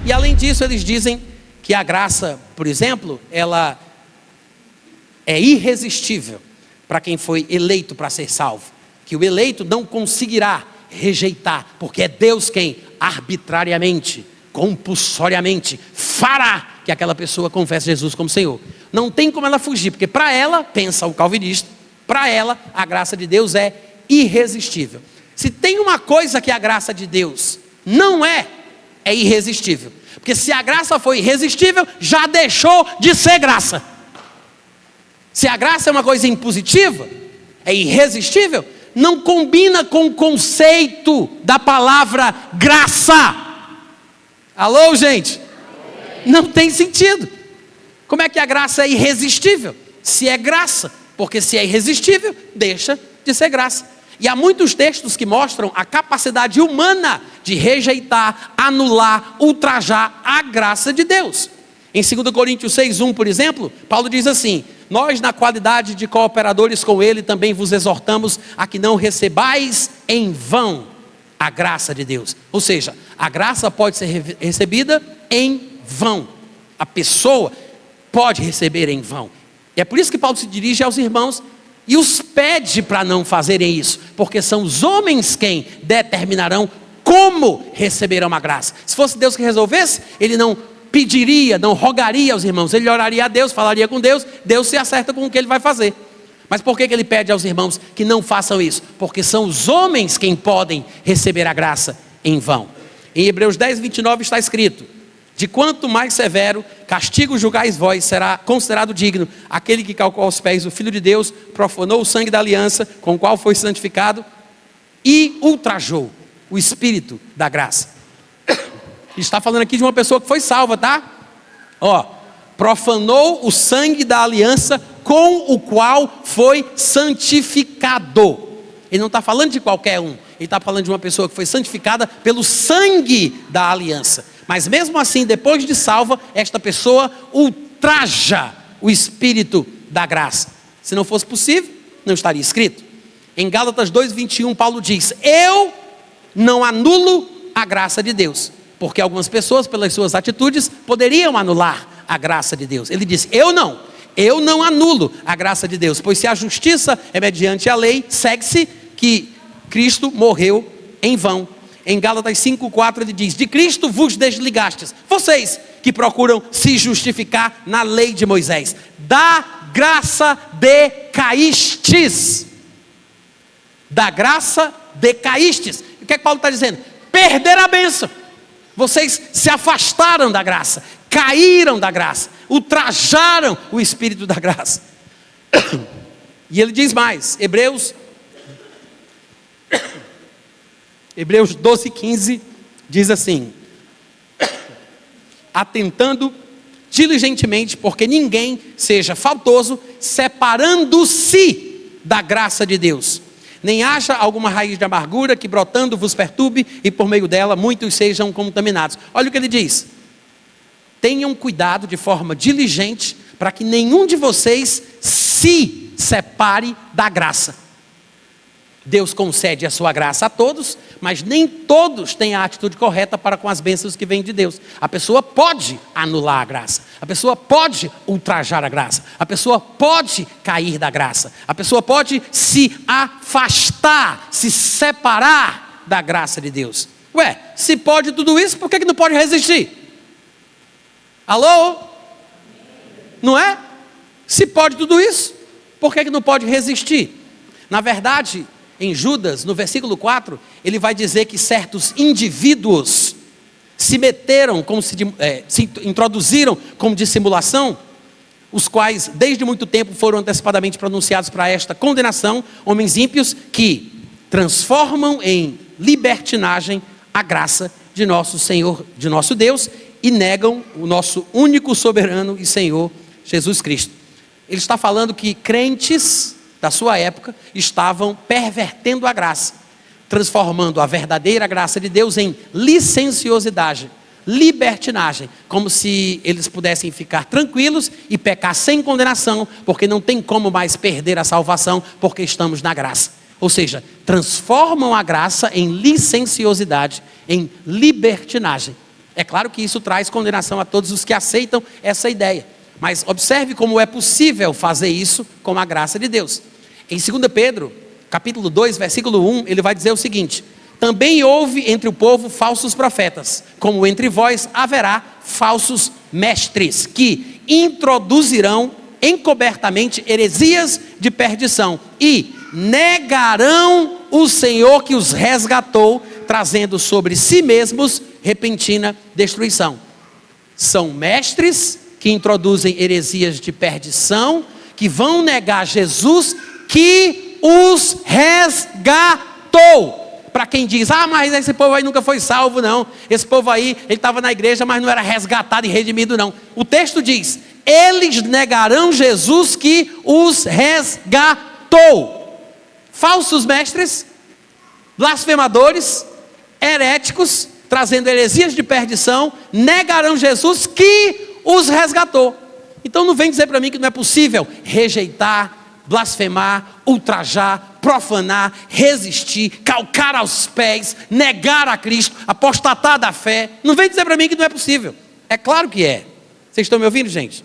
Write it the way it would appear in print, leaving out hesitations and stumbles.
E além disso, eles dizem que a graça, por exemplo, ela é irresistível para quem foi eleito para ser salvo. Que o eleito não conseguirá rejeitar, porque é Deus quem arbitrariamente, compulsoriamente fará que aquela pessoa confesse Jesus como Senhor. Não tem como ela fugir, porque para ela, pensa o calvinista, para ela a graça de Deus é irresistível. Se tem uma coisa que a graça de Deus não é irresistível. Porque se a graça foi irresistível, já deixou de ser graça. Se a graça é uma coisa impositiva, é irresistível, não combina com o conceito da palavra graça. Alô, gente? Não tem sentido. Como é que a graça é irresistível? Se é graça, porque se é irresistível, deixa de ser graça. E há muitos textos que mostram a capacidade humana de rejeitar, anular, ultrajar a graça de Deus. Em 2 Coríntios 6:1, por exemplo, Paulo diz assim: nós, na qualidade de cooperadores com ele, também vos exortamos a que não recebais em vão a graça de Deus. Ou seja, a graça pode ser recebida em vão. A pessoa pode receber em vão. E é por isso que Paulo se dirige aos irmãos e os pede para não fazerem isso, porque são os homens quem determinarão como receberão a graça. Se fosse Deus que resolvesse, ele não pediria, não rogaria aos irmãos, ele oraria a Deus, falaria com Deus, Deus se acerta com o que ele vai fazer. Mas por que ele pede aos irmãos que não façam isso? Porque são os homens quem podem receber a graça em vão. Em Hebreus 10:29 está escrito: de quanto mais severo castigo julgais vós, será considerado digno aquele que calcou aos pés o Filho de Deus, profanou o sangue da aliança com o qual foi santificado e ultrajou o Espírito da graça. Está falando aqui de uma pessoa que foi salva, tá? Profanou o sangue da aliança com o qual foi santificado. Ele não está falando de qualquer um, ele está falando de uma pessoa que foi santificada pelo sangue da aliança. Mas mesmo assim, depois de salva, esta pessoa ultraja o Espírito da graça. Se não fosse possível, não estaria escrito. Em Gálatas 2:21, Paulo diz: eu não anulo a graça de Deus, porque algumas pessoas, pelas suas atitudes, poderiam anular a graça de Deus. Ele disse: eu não anulo a graça de Deus, pois se a justiça é mediante a lei, segue-se que Cristo morreu em vão. Em Gálatas 5:4 ele diz: de Cristo vos desligastes, vocês que procuram se justificar na lei de Moisés, da graça decaístes. Da graça decaístes. O que é que Paulo está dizendo? Perderam a bênção. Vocês se afastaram da graça, caíram da graça, ultrajaram o Espírito da graça. E ele diz mais, Hebreus 12:15 diz assim: atentando diligentemente, porque ninguém seja faltoso, separando-se da graça de Deus, nem haja alguma raiz de amargura que brotando vos perturbe, e por meio dela muitos sejam contaminados. Olha o que ele diz: tenham cuidado de forma diligente, para que nenhum de vocês se separe da graça. Deus concede a sua graça a todos, mas nem todos têm a atitude correta para com as bênçãos que vêm de Deus. A pessoa pode anular a graça, a pessoa pode ultrajar a graça, a pessoa pode cair da graça, a pessoa pode se afastar, se separar da graça de Deus. Ué, se pode tudo isso, por que não pode resistir? Alô? Não é? Se pode tudo isso, por que não pode resistir? Na verdade, em Judas, no versículo 4, ele vai dizer que certos indivíduos se meteram, se introduziram como dissimulação, os quais desde muito tempo foram antecipadamente pronunciados para esta condenação, homens ímpios que transformam em libertinagem a graça de nosso Senhor, de nosso Deus, e negam o nosso único soberano e Senhor Jesus Cristo. Ele está falando que crentes da sua época estavam pervertendo a graça, transformando a verdadeira graça de Deus em licenciosidade, libertinagem, como se eles pudessem ficar tranquilos e pecar sem condenação, porque não tem como mais perder a salvação, porque estamos na graça. Ou seja, transformam a graça em licenciosidade, em libertinagem. É claro que isso traz condenação a todos os que aceitam essa ideia. Mas observe como é possível fazer isso com a graça de Deus. Em 2 Pedro, capítulo 2, versículo 1, ele vai dizer o seguinte: também houve entre o povo falsos profetas, como entre vós haverá falsos mestres, que introduzirão encobertamente heresias de perdição, e negarão o Senhor que os resgatou, trazendo sobre si mesmos repentina destruição. São mestres que introduzem heresias de perdição, que vão negar Jesus que os resgatou. Para quem diz, mas esse povo aí nunca foi salvo, não. Esse povo aí, ele estava na igreja, mas não era resgatado e redimido, não. O texto diz, eles negarão Jesus que os resgatou. Falsos mestres, blasfemadores, heréticos, trazendo heresias de perdição, negarão Jesus que os resgatou. Então não vem dizer para mim que não é possível rejeitar, blasfemar, ultrajar, profanar, resistir, calcar aos pés, negar a Cristo, apostatar da fé. Não vem dizer para mim que não é possível. É claro que é. Vocês estão me ouvindo, gente?